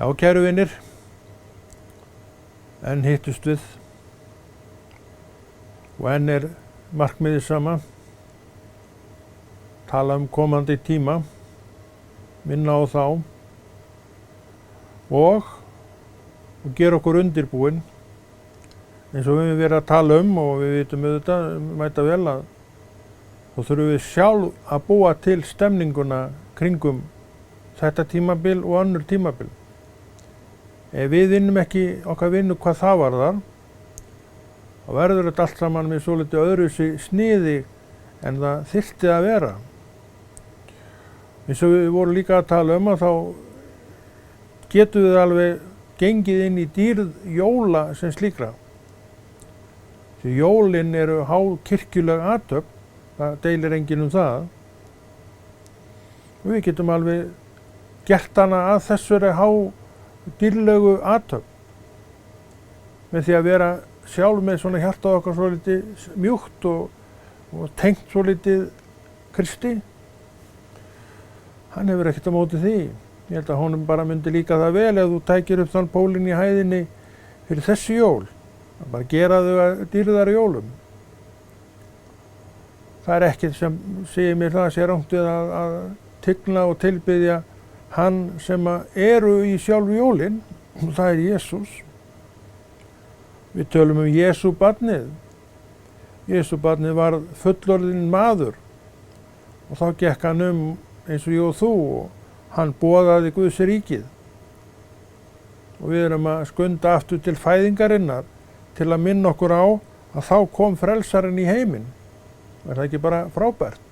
Já, kæru vinir, enn hittust við og enn markmiðið sama, tala komandi tíma, minna á þá og gera okkur undirbúin eins og við höfum verið að tala og við vitum auðvitað mæta vel að þá þurfum við sjálf að búa til stemninguna kringum þetta tímabil og önnur tímabil. Ef við vinnum ekki okkar vinnu hvað það varðar, þá verður þetta allt saman með svolítið öðruvísi sniði en það þyrfti að vera. Eins og við vorum líka að tala að þá getum við alveg gengið inn í dýrð jóla sem slíkra. Því jólin eru hákirkjuleg athöfn, það deilir enginn það. Og við getum alveg gert hana að þessari dýrlegu athöfn með því að vera sjálf með svona hjartað okkar svolítið mjúkt og tengt svolítið Kristi. Hann hefur ekkert á móti því. Ég held að honum bara myndi líka það vel ef þú tækir upp þann pólinn í hæðinni fyrir þessi jól. Það bara gera þau að dýrðari jólum. Það ekkert sem segir mér það sé rangt við að tigna og tilbiðja hann sem eru í sjálfu jólin, og það Jesús. Við tölum Jesú barnið. Jesú barnið var fullorðinn maður og þá gekk hann eins og ég og þú og hann boðaði Guðs ríkið. Og við erum að skunda aftur til fæðingarinnar til að minna okkur á að þá kom frelsarinn í heiminn. Er það ekki bara frábært?